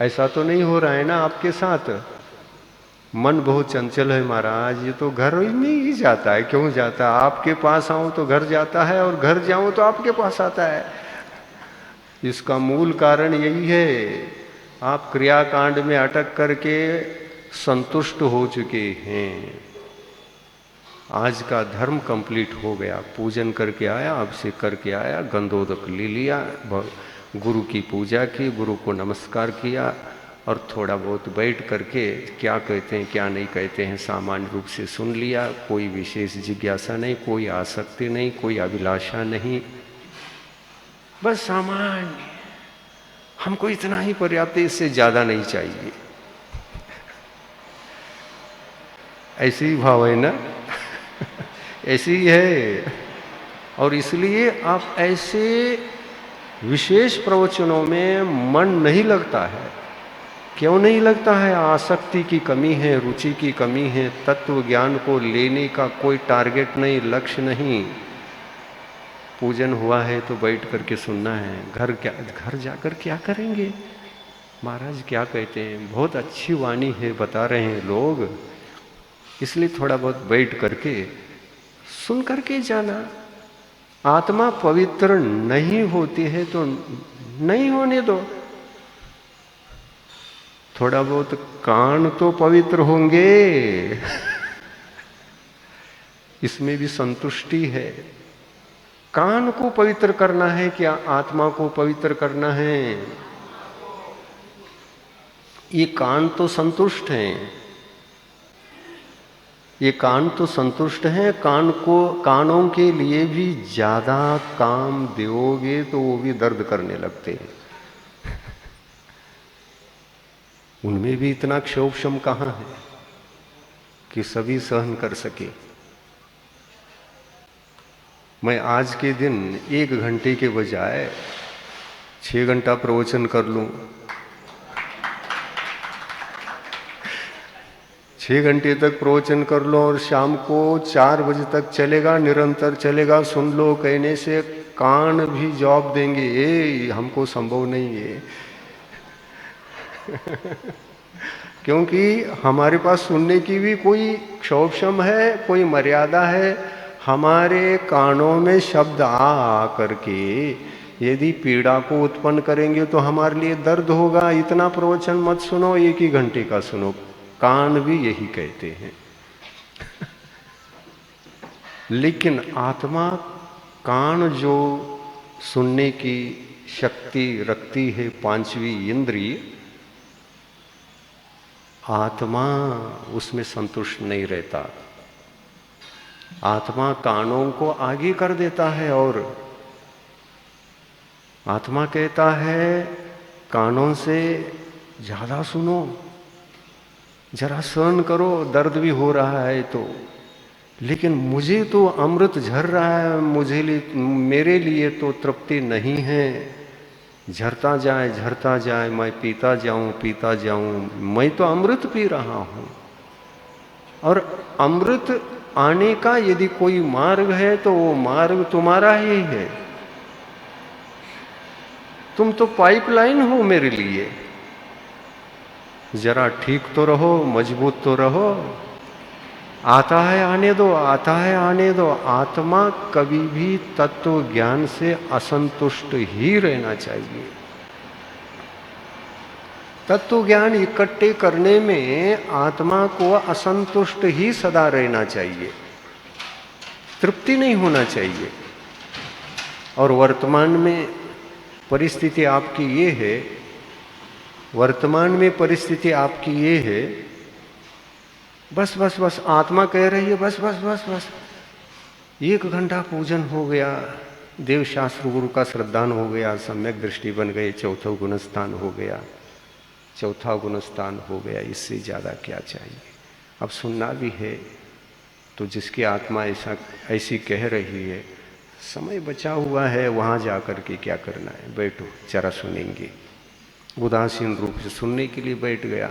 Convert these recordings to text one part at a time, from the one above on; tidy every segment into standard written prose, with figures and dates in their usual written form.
ऐसा तो नहीं हो रहा है ना आपके साथ? मन बहुत चंचल है महाराज, ये तो घर में ही जाता है। क्यों जाता है? आपके पास आऊं तो घर जाता है, और घर जाऊं तो आपके पास आता है। इसका मूल कारण यही है, आप क्रियाकांड में अटक करके संतुष्ट हो चुके हैं। आज का धर्म कंप्लीट हो गया, पूजन करके आया, अभिषेक करके आया, गंधोदक ले लिया, गुरु की पूजा की, गुरु को नमस्कार किया, और थोड़ा बहुत बैठ करके क्या कहते हैं क्या नहीं कहते हैं सामान्य रूप से सुन लिया। कोई विशेष जिज्ञासा नहीं, कोई आसक्ति नहीं, कोई अभिलाषा नहीं, बस सामान्य। हमको इतना ही पर्याप्त है, इससे ज्यादा नहीं चाहिए। ऐसे ही भाव है ना? ऐसी ही है। और इसलिए आप ऐसे विशेष प्रवचनों में मन नहीं लगता है। क्यों नहीं लगता है? आसक्ति की कमी है, रुचि की कमी है, तत्व ज्ञान को लेने का कोई टारगेट नहीं, लक्ष्य नहीं। पूजन हुआ है तो बैठ करके सुनना है। घर जाकर क्या करेंगे? महाराज क्या कहते हैं, बहुत अच्छी वाणी है, बता रहे हैं लोग, इसलिए थोड़ा बहुत बैठ करके सुन करके जाना। आत्मा पवित्र नहीं होती है तो नहीं होने दो। थोड़ा बहुत कान तो पवित्र होंगे, इसमें भी संतुष्टि है। कान को पवित्र करना है क्या आत्मा को पवित्र करना है? ये कान तो संतुष्ट हैं, ये कान तो संतुष्ट हैं। कानों के लिए भी ज्यादा काम दोगे तो वो भी दर्द करने लगते हैं। उनमें भी इतना क्षोभ कहाँ है कि सभी सहन कर सके। मैं आज के दिन 1 घंटे के बजाय 6 घंटा प्रवचन कर लूं, 6 घंटे तक प्रवचन कर लो, और शाम को 4 बजे तक चलेगा, निरंतर चलेगा। सुन लो कहने से कान भी जवाब देंगे, ये हमको संभव नहीं है। क्योंकि हमारे पास सुनने की भी कोई क्षोभ है, कोई मर्यादा है। हमारे कानों में शब्द आ करके यदि पीड़ा को उत्पन्न करेंगे तो हमारे लिए दर्द होगा। इतना प्रवचन मत सुनो, 1 ही घंटे का सुनो। कान भी यही कहते हैं। लेकिन आत्मा, कान जो सुनने की शक्ति रखती है, 5वीं इंद्रिय, आत्मा उसमें संतुष्ट नहीं रहता। आत्मा कानों को आगे कर देता है, और आत्मा कहता है कानों से ज्यादा सुनो, जरा सहन करो, दर्द भी हो रहा है तो। लेकिन मुझे तो अमृत झर रहा है, मेरे लिए तो तृप्ति नहीं है। झरता जाए, मैं पीता जाऊं, मैं तो अमृत पी रहा हूं। और अमृत आने का यदि कोई मार्ग है तो वो मार्ग तुम्हारा ही है। तुम तो पाइपलाइन हो मेरे लिए। जरा ठीक तो रहो, मजबूत तो रहो। आता है आने दो, आता है आने दो। आत्मा कभी भी तत्व ज्ञान से असंतुष्ट ही रहना चाहिए। तत्व ज्ञान इकट्ठे करने में आत्मा को असंतुष्ट ही सदा रहना चाहिए, तृप्ति नहीं होना चाहिए। और वर्तमान में परिस्थिति आपकी ये है, वर्तमान में परिस्थिति आपकी ये है, बस बस बस आत्मा कह रही है बस बस बस बस। 1 घंटा पूजन हो गया, देव शास्त्र गुरु का श्रद्धान हो गया, सम्यक दृष्टि बन गई, चौथा गुणस्थान हो गया, इससे ज़्यादा क्या चाहिए? अब सुनना भी है तो जिसकी आत्मा ऐसी कह रही है, समय बचा हुआ है, वहाँ जा कर के क्या करना है, बैठो जरा सुनेंगे। उदासीन रूप से सुनने के लिए बैठ गया।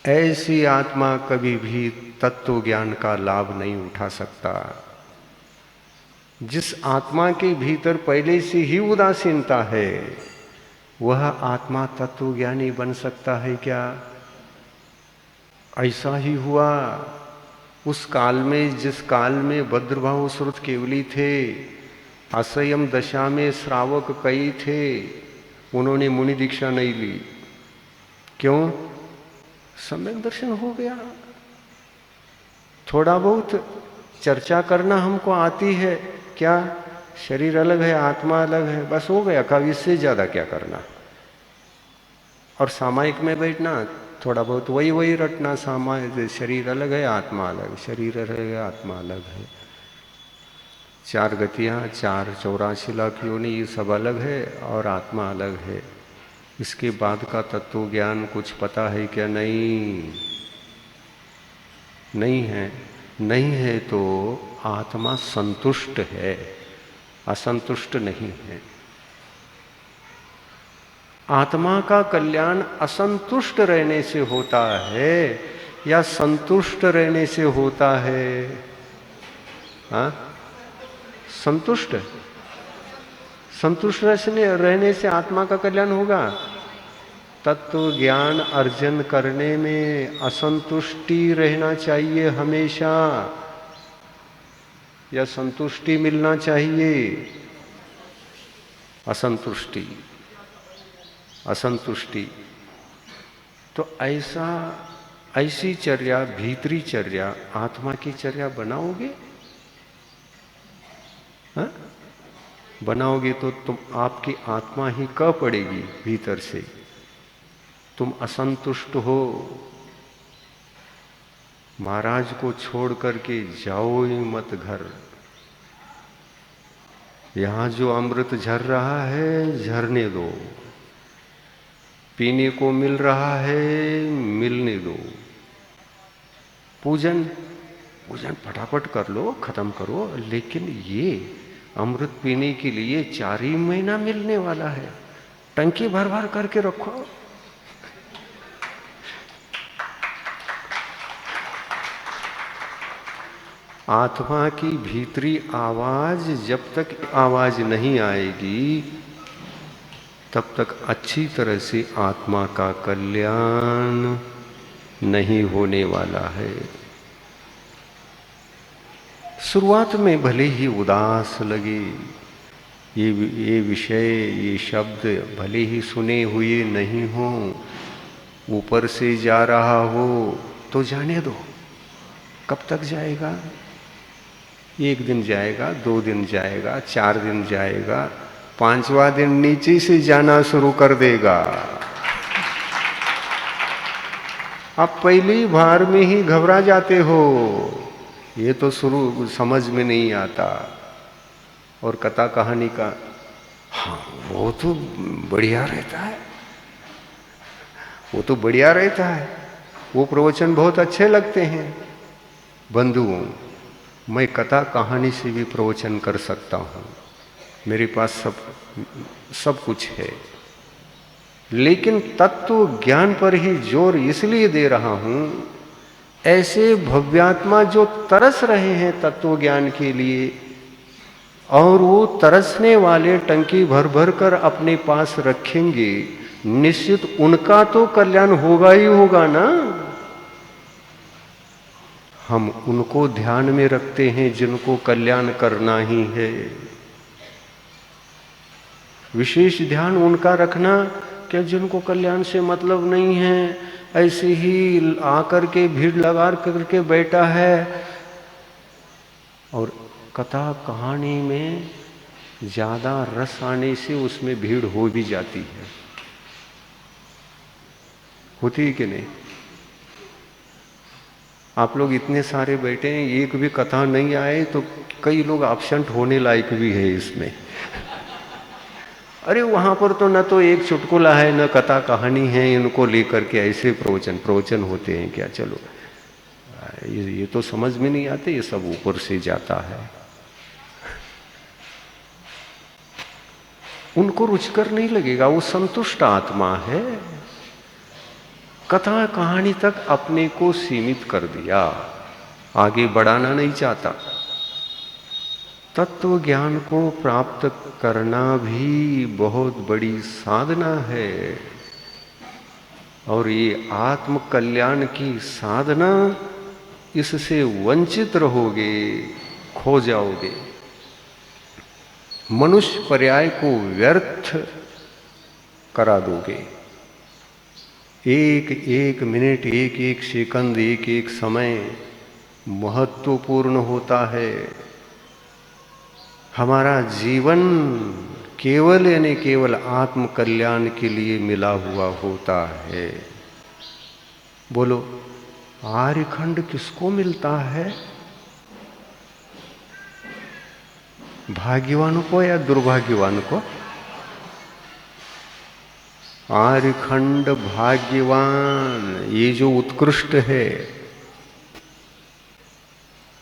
ऐसी आत्मा कभी भी तत्व ज्ञान का लाभ नहीं उठा सकता। जिस आत्मा के भीतर पहले से ही उदासीनता है, वह आत्मा तत्वज्ञानी बन सकता है क्या? ऐसा ही हुआ उस काल में, जिस काल में भद्रभाव श्रुत केवली थे, असंयम दशा में श्रावक कई थे, उन्होंने मुनि दीक्षा नहीं ली। क्यों? सम्यक दर्शन हो गया। थोड़ा बहुत चर्चा करना हमको आती है, क्या शरीर अलग है आत्मा अलग है, बस हो गया। कब इससे ज्यादा क्या करना? और सामायिक में बैठना, थोड़ा बहुत वही वही रटना। सामायिक शरीर अलग है आत्मा अलग, शरीर अलग है आत्मा अलग है, 4 गतियाँ, 4 84 लाख योनि, ये सब अलग है और आत्मा अलग है। इसके बाद का तत्व ज्ञान कुछ पता है क्या? नहीं, नहीं है। नहीं है तो आत्मा संतुष्ट है, असंतुष्ट नहीं है। आत्मा का कल्याण असंतुष्ट रहने से होता है या संतुष्ट रहने से होता है? हाँ, संतुष्ट। संतुष्ट रहने से आत्मा का कल्याण होगा। तत्व ज्ञान अर्जन करने में असंतुष्टि रहना चाहिए हमेशा, या संतुष्टि मिलना चाहिए? असंतुष्टि, असंतुष्टि। तो ऐसी चर्या, भीतरी चर्या, आत्मा की चर्या बनाओगे? हाँ? बनाओगे तो तुम, आपकी आत्मा ही कह पड़ेगी भीतर से, तुम असंतुष्ट हो, महाराज को छोड़ करके जाओ ही मत घर। यहां जो अमृत झर रहा है झरने दो, पीने को मिल रहा है मिलने दो। पूजन फटाफट कर लो, खत्म करो, लेकिन ये अमृत पीने के लिए 4 ही महीना मिलने वाला है, टंकी भर भर करके रखो। आत्मा की भीतरी आवाज जब तक आवाज नहीं आएगी तब तक अच्छी तरह से आत्मा का कल्याण नहीं होने वाला है। शुरुआत में भले ही उदास लगे, ये विषय, ये शब्द भले ही सुने हुए नहीं हो, ऊपर से जा रहा हो तो जाने दो। कब तक जाएगा? 1 दिन जाएगा, 2 दिन जाएगा, 4 दिन जाएगा, 5वां दिन नीचे से जाना शुरू कर देगा। आप पहली बार में ही घबरा जाते हो, ये तो शुरू समझ में नहीं आता। और कथा कहानी का, हाँ वो तो बढ़िया रहता है, वो तो बढ़िया रहता है, वो प्रवचन बहुत अच्छे लगते हैं। बंधुओं, मैं कथा कहानी से भी प्रवचन कर सकता हूँ, मेरे पास सब कुछ है, लेकिन तत्व ज्ञान पर ही जोर इसलिए दे रहा हूँ, ऐसे भव्यात्मा जो तरस रहे हैं तत्व ज्ञान के लिए, और वो तरसने वाले टंकी भर भर कर अपने पास रखेंगे, निश्चित उनका तो कल्याण होगा ही होगा ना। हम उनको ध्यान में रखते हैं जिनको कल्याण करना ही है। विशेष ध्यान उनका रखना क्या जिनको कल्याण से मतलब नहीं है, ऐसे ही आकर के भीड़ लगा करके बैठा है। और कथा कहानी में ज्यादा रस आने से उसमें भीड़ हो भी जाती है, होती है कि नहीं? आप लोग इतने सारे बैठे हैं, एक भी कथा नहीं आए तो कई लोग एब्सेंट होने लायक भी है इसमें। अरे वहां पर तो न तो एक चुटकुला है न कथा कहानी है, इनको लेकर के ऐसे प्रवचन होते हैं क्या? चलो ये तो समझ में नहीं आते, ये सब ऊपर से जाता है, उनको रुचकर नहीं लगेगा। वो संतुष्ट आत्मा है, कथा कहानी तक अपने को सीमित कर दिया, आगे बढ़ाना नहीं चाहता। तत्व ज्ञान को प्राप्त करना भी बहुत बड़ी साधना है। और ये आत्म कल्याण की साधना, इससे वंचित रहोगे, खो जाओगे। मनुष्य पर्याय को व्यर्थ करा दोगे। एक एक मिनट, एक एक सेकंड, एक एक समय महत्वपूर्ण होता है। हमारा जीवन केवल यानी केवल आत्म कल्याण के लिए मिला हुआ होता है। बोलो, आर्यखंड किसको मिलता है? भाग्यवान को या दुर्भाग्यवान को? आर्यखंड भाग्यवान, ये जो उत्कृष्ट है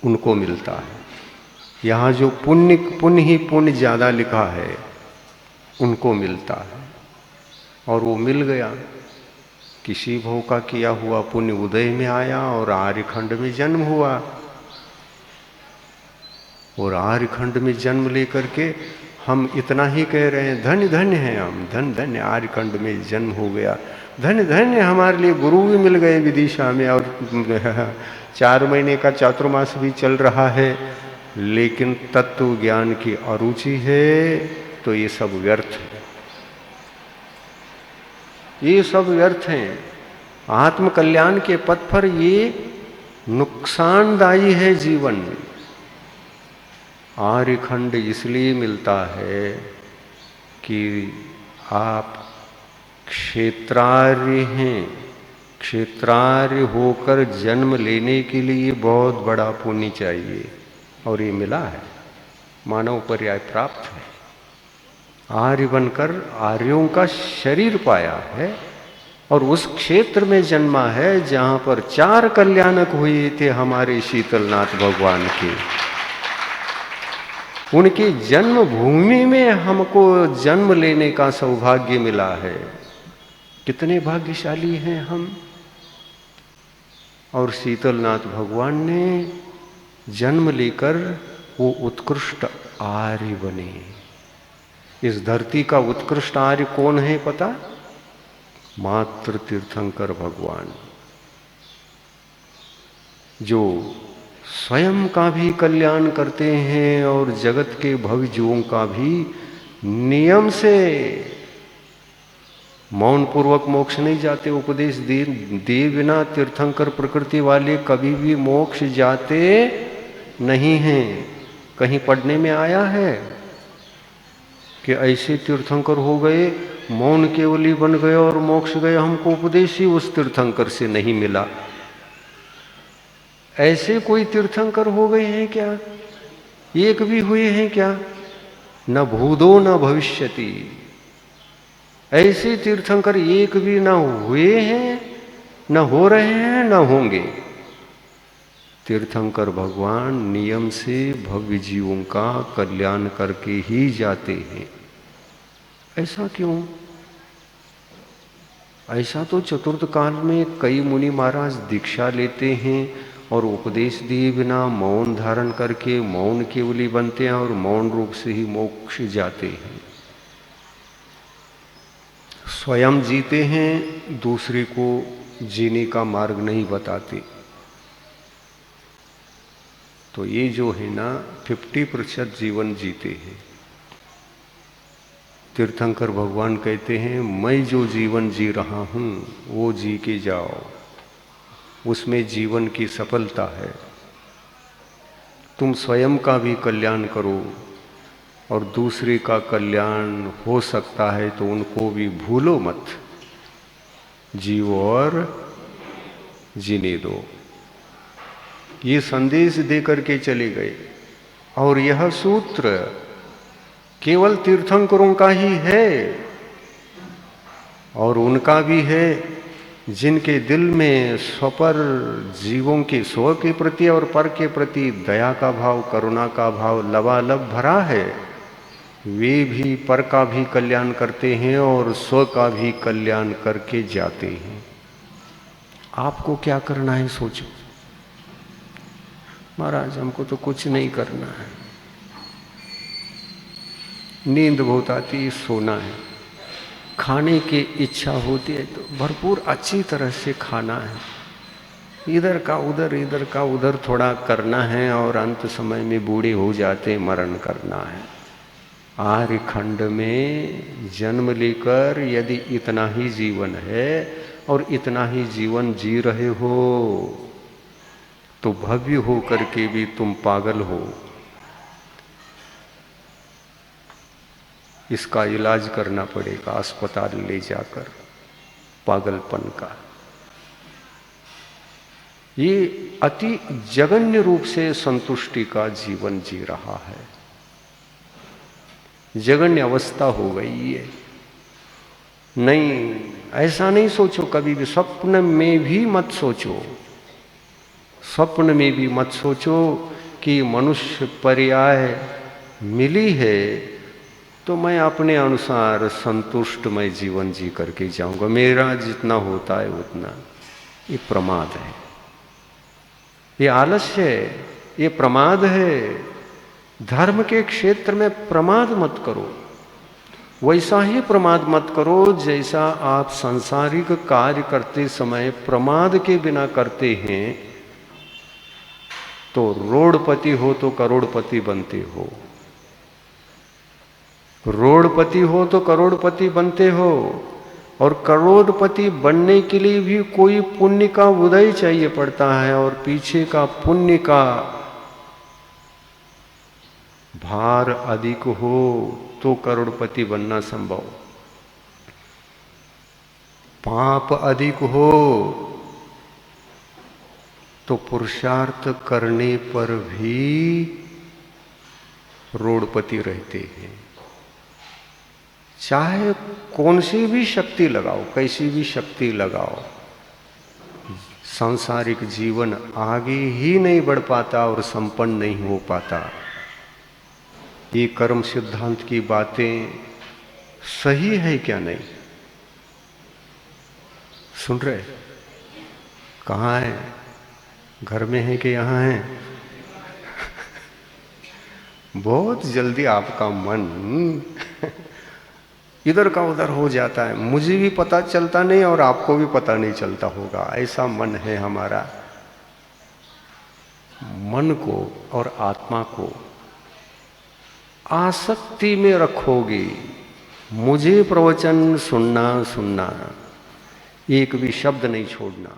उनको मिलता है। यहाँ जो पुण्य ही पुण्य ज्यादा लिखा है उनको मिलता है। और वो मिल गया। किसी भव का किया हुआ पुण्य उदय में आया और आर्यखंड में जन्म हुआ। और आर्यखंड में जन्म लेकर के हम इतना ही कह रहे हैं, धन्य धन्य हैं हम, धन्य धन्य आर्यखंड में जन्म हो गया, धन्य धन्य हमारे लिए गुरु भी मिल गए विदिशा में, और 4 महीने का चातुर्मास भी चल रहा है। लेकिन तत्व ज्ञान की अरुचि है तो ये सब व्यर्थ है। ये सब व्यर्थ हैं। आत्म कल्याण के पथ पर ये नुकसानदायी है जीवन में। आर्यखंड इसलिए मिलता है कि आप क्षेत्रार्य हैं। क्षेत्रार्य होकर जन्म लेने के लिए बहुत बड़ा पुण्य चाहिए, और ये मिला है, मानव पर्याय प्राप्त है। आर्य बनकर आर्यों का शरीर पाया है और उस क्षेत्र में जन्मा है जहां पर 4 कल्याणक हुए थे हमारे शीतलनाथ भगवान के। उनकी जन्मभूमि में हमको जन्म लेने का सौभाग्य मिला है। कितने भाग्यशाली हैं हम। और शीतलनाथ भगवान ने जन्म लेकर वो उत्कृष्ट आर्य बने। इस धरती का उत्कृष्ट आर्य कौन है पता? मात्र तीर्थंकर भगवान, जो स्वयं का भी कल्याण करते हैं और जगत के भवजीवों का भी नियम से। मौन पूर्वक मोक्ष नहीं जाते, उपदेश दिए बिना तीर्थंकर प्रकृति वाले कभी भी मोक्ष जाते नहीं हैं। कहीं पढ़ने में आया है कि ऐसे तीर्थंकर हो गए, मौन केवली बन गए और मोक्ष गए, हमको उपदेश ही उस तीर्थंकर से नहीं मिला। ऐसे कोई तीर्थंकर हो गए हैं क्या? एक भी हुए हैं क्या? न भूदो न भविष्यति। ऐसे तीर्थंकर एक भी न हुए हैं, न हो रहे हैं, न होंगे। तीर्थंकर भगवान नियम से भव्य जीवों का कल्याण करके ही जाते हैं। ऐसा क्यों? ऐसा तो चतुर्थ काल में कई मुनि महाराज दीक्षा लेते हैं और उपदेश दिए बिना मौन धारण करके मौन केवली बनते हैं और मौन रूप से ही मोक्ष जाते हैं। स्वयं जीते हैं, दूसरे को जीने का मार्ग नहीं बताते। तो ये जो है ना 50% जीवन जीते हैं। तीर्थंकर भगवान कहते हैं, मैं जो जीवन जी रहा हूं वो जी के जाओ, उसमें जीवन की सफलता है। तुम स्वयं का भी कल्याण करो और दूसरे का कल्याण हो सकता है तो उनको भी भूलो मत। जियो और जीने दो। ये संदेश दे करके चले गए। और यह सूत्र केवल तीर्थंकरों का ही है और उनका भी है जिनके दिल में स्वपर जीवों के स्व के प्रति और पर के प्रति दया का भाव, करुणा का भाव लबालब भरा है। वे भी पर का भी कल्याण करते हैं और स्व का भी कल्याण करके जाते हैं। आपको क्या करना है सोचो। महाराज हमको तो कुछ नहीं करना है, नींद बहुत आती, सोना है। खाने की इच्छा होती है तो भरपूर अच्छी तरह से खाना है, इधर का उधर थोड़ा करना है और अंत समय में बूढ़े हो जाते मरण करना है। आर्य खंड में जन्म लेकर यदि इतना ही जीवन है और इतना ही जीवन जी रहे हो तो भव्य हो करके भी तुम पागल हो। इसका इलाज करना पड़ेगा अस्पताल ले जाकर, पागलपन का। ये अति जघन्य रूप से संतुष्टि का जीवन जी रहा है, जघन्य अवस्था हो गई है। नहीं, ऐसा नहीं सोचो कभी भी, स्वप्न में भी मत सोचो, स्वप्न में भी मत सोचो कि मनुष्य पर्याय मिली है तो मैं अपने अनुसार संतुष्टमय जीवन जी करके जाऊंगा, मेरा जितना होता है उतना। ये प्रमाद है, ये आलस्य है, ये प्रमाद है। धर्म के क्षेत्र में प्रमाद मत करो, वैसा ही प्रमाद मत करो जैसा आप सांसारिक कार्य करते समय प्रमाद के बिना करते हैं। तो रोडपति हो तो करोड़पति बनते हो, रोडपति हो तो करोड़पति बनते हो, और करोड़पति बनने के लिए भी कोई पुण्य का उदय चाहिए पड़ता है, और पीछे का पुण्य का भार अधिक हो तो करोड़पति बनना संभव। पाप अधिक हो तो पुरुषार्थ करने पर भी रोडपति रहते हैं। चाहे कौन सी भी शक्ति लगाओ, कैसी भी शक्ति लगाओ, सांसारिक जीवन आगे ही नहीं बढ़ पाता और संपन्न नहीं हो पाता। ये कर्म सिद्धांत की बातें सही है क्या? नहीं सुन रहे? कहाँ है? घर में है कि यहाँ है? बहुत जल्दी आपका मन इधर का उधर हो जाता है, मुझे भी पता चलता नहीं और आपको भी पता नहीं चलता होगा, ऐसा मन है हमारा। मन को और आत्मा को आसक्ति में रखोगे, मुझे प्रवचन सुनना, एक भी शब्द नहीं छोड़ना।